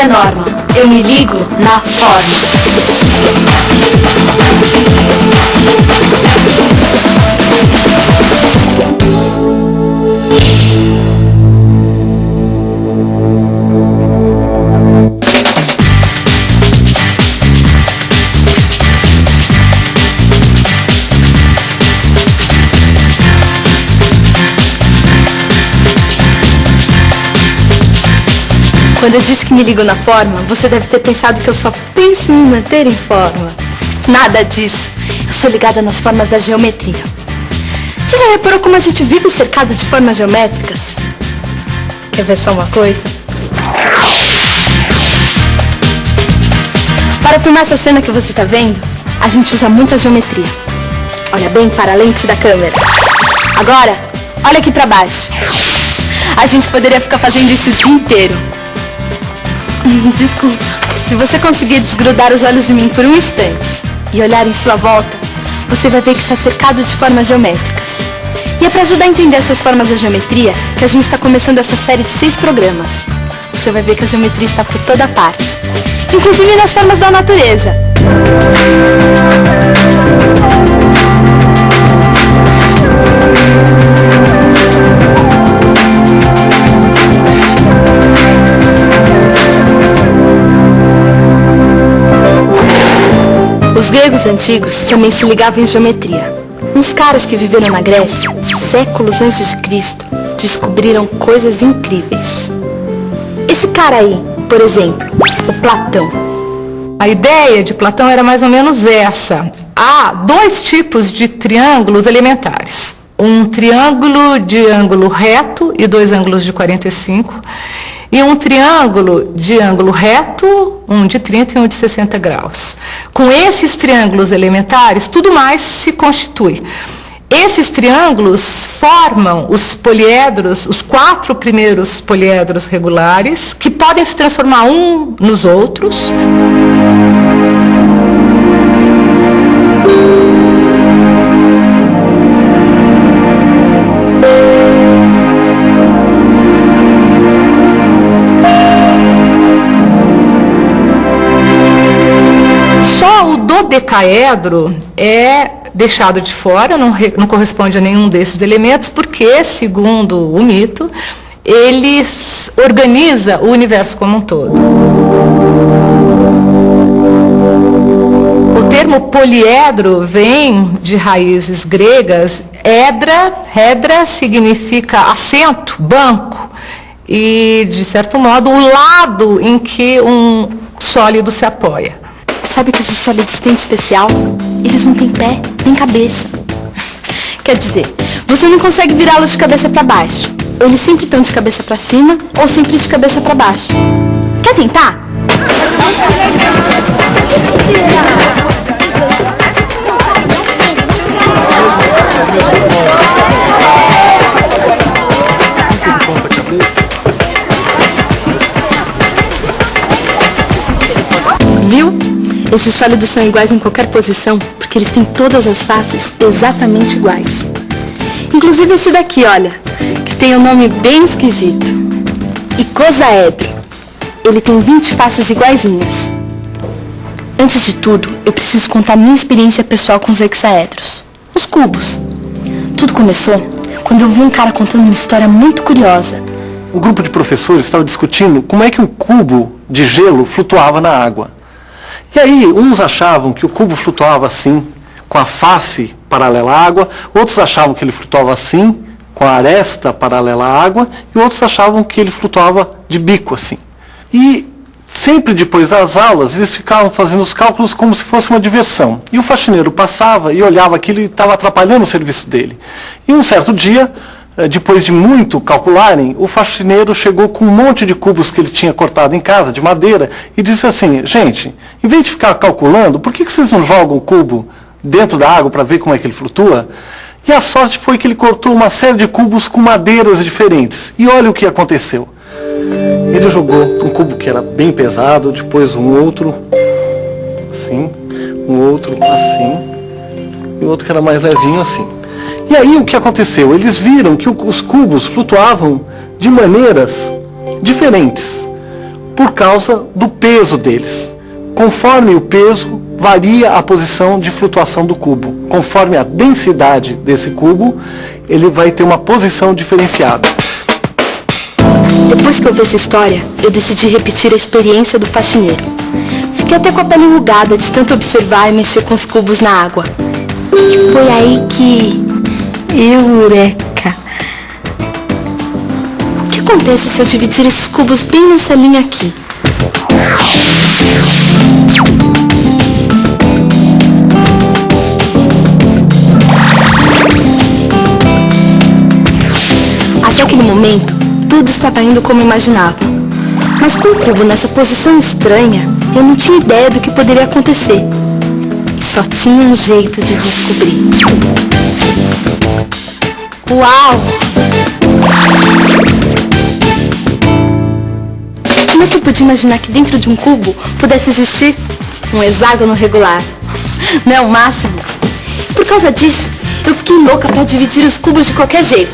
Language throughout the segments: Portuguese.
é norma, eu me ligo na forma. Quando eu disse que me ligo na forma, você deve ter pensado que eu só penso em me manter em forma. Nada disso. Eu sou ligada nas formas da geometria. Você já reparou como a gente vive cercado de formas geométricas? Quer ver só uma coisa? Para filmar essa cena que você está vendo, a gente usa muita geometria. Olha bem para a lente da câmera. Agora, olha aqui para baixo. A gente poderia ficar fazendo isso o dia inteiro. Desculpa. Se você conseguir desgrudar os olhos de mim por um instante e olhar em sua volta, você vai ver que está cercado de formas geométricas. E é para ajudar a entender essas formas da geometria que a gente está começando essa série de 6 programas. Você vai ver que a geometria está por toda parte, inclusive nas formas da natureza. Os gregos antigos também se ligavam em geometria. Uns caras que viveram na Grécia, séculos antes de Cristo, descobriram coisas incríveis. Esse cara aí, por exemplo, o Platão. A ideia de Platão era mais ou menos essa. Há 2 tipos de triângulos elementares. Um triângulo de ângulo reto e 2 ângulos de 45. E um triângulo de ângulo reto, um de 30 e um de 60 graus. Com esses triângulos elementares, tudo mais se constitui. Esses triângulos formam os poliedros, os 4 primeiros poliedros regulares, que podem se transformar um nos outros. Dodecaedro é deixado de fora, não corresponde a nenhum desses elementos, porque, segundo o mito, ele organiza o universo como um todo. O termo poliedro vem de raízes gregas. Hedra significa assento, banco, e, de certo modo, o lado em que um sólido se apoia. Sabe o que esses sólidos têm de especial? Eles não têm pé nem cabeça. Quer dizer, você não consegue virá-los de cabeça para baixo. Ou eles sempre estão de cabeça para cima, ou sempre de cabeça para baixo. Quer tentar? Viu? Esses sólidos são iguais em qualquer posição, porque eles têm todas as faces exatamente iguais. Inclusive esse daqui, olha, que tem um nome bem esquisito. Icosaedro. Ele tem 20 faces iguaizinhas. Antes de tudo, eu preciso contar minha experiência pessoal com os hexaedros. Os cubos. Tudo começou quando eu vi um cara contando uma história muito curiosa. Um grupo de professores estava discutindo como é que um cubo de gelo flutuava na água. E aí, uns achavam que o cubo flutuava assim, com a face paralela à água, outros achavam que ele flutuava assim, com a aresta paralela à água, e outros achavam que ele flutuava de bico assim. E sempre depois das aulas, eles ficavam fazendo os cálculos como se fosse uma diversão. E o faxineiro passava e olhava aquilo e estava atrapalhando o serviço dele. E um certo dia, depois de muito calcularem, o faxineiro chegou com um monte de cubos que ele tinha cortado em casa, de madeira, e disse assim: gente, em vez de ficar calculando, por que vocês não jogam o cubo dentro da água para ver como é que ele flutua? E a sorte foi que ele cortou uma série de cubos com madeiras diferentes. E olha o que aconteceu. Ele jogou um cubo que era bem pesado, depois um outro assim, um outro assim, e outro que era mais levinho assim. E aí o que aconteceu? Eles viram que os cubos flutuavam de maneiras diferentes. por causa do peso deles. Conforme o peso, varia a posição de flutuação do cubo. Conforme a densidade desse cubo, ele vai ter uma posição diferenciada. Depois que eu vi essa história, eu decidi repetir a experiência do faxineiro. Fiquei até com a pele enrugada de tanto observar e mexer com os cubos na água. E foi aí que... Eureka! O que acontece se eu dividir esses cubos bem nessa linha aqui? Até aquele momento, tudo estava indo como imaginava. Mas com o cubo nessa posição estranha, eu não tinha ideia do que poderia acontecer. E só tinha um jeito de descobrir. Uau! Como é que eu podia imaginar que dentro de um cubo pudesse existir um hexágono regular? Não é o máximo? Por causa disso, eu fiquei louca para dividir os cubos de qualquer jeito.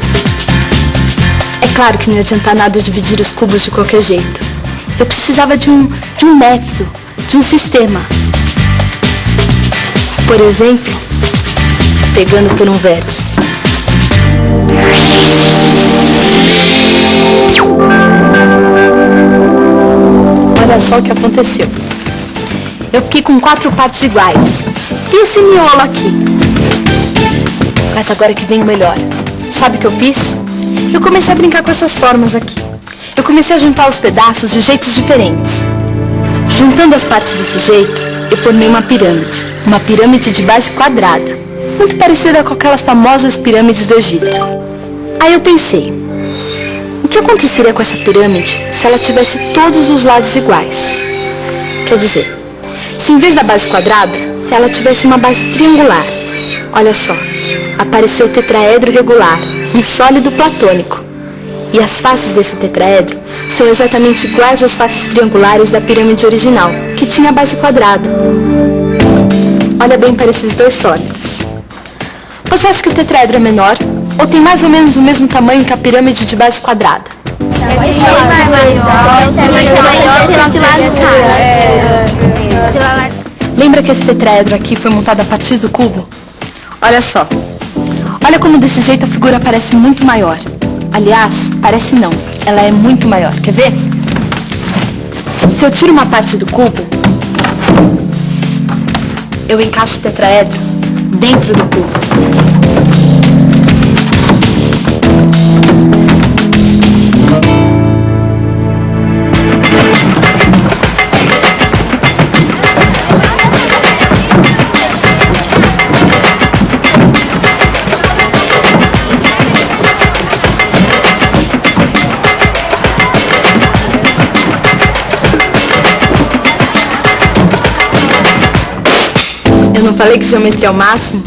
É claro que não ia adiantar nada eu dividir os cubos de qualquer jeito. Eu precisava de um método, de um sistema. Por exemplo, pegando por um vértice. Olha só o que aconteceu. Eu fiquei com 4 partes iguais. E esse miolo aqui? Mas agora que vem o melhor. Sabe o que eu fiz? Eu comecei a brincar com essas formas aqui. Eu comecei a juntar os pedaços de jeitos diferentes. Juntando as partes desse jeito, eu formei uma pirâmide. Uma pirâmide de base quadrada. Muito parecida com aquelas famosas pirâmides do Egito. Aí eu pensei, o que aconteceria com essa pirâmide se ela tivesse todos os lados iguais? Quer dizer, se em vez da base quadrada, ela tivesse uma base triangular. Olha só, apareceu o tetraedro regular, um sólido platônico. E as faces desse tetraedro são exatamente iguais às faces triangulares da pirâmide original, que tinha a base quadrada. Olha bem para esses dois sólidos. Você acha que o tetraedro é menor? Ou tem mais ou menos o mesmo tamanho que a pirâmide de base quadrada? Lembra que esse tetraedro aqui foi montado a partir do cubo? Olha só. Olha como desse jeito a figura parece muito maior. Aliás, parece não. Ela é muito maior. Quer ver? Se eu tiro uma parte do cubo, eu encaixo o tetraedro dentro do cubo. Eu não falei que geometria é o máximo?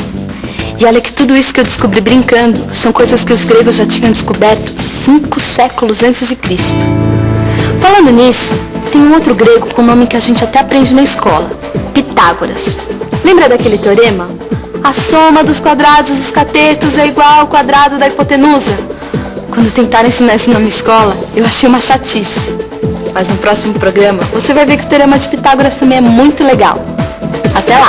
E olha que tudo isso que eu descobri brincando são coisas que os gregos já tinham descoberto 5 séculos antes de Cristo. Falando nisso, tem um outro grego com nome que a gente até aprende na escola, Pitágoras. Lembra daquele teorema? A soma dos quadrados dos catetos é igual ao quadrado da hipotenusa. Quando tentaram ensinar isso na minha escola, eu achei uma chatice. Mas no próximo programa, você vai ver que o teorema de Pitágoras também é muito legal. Até lá!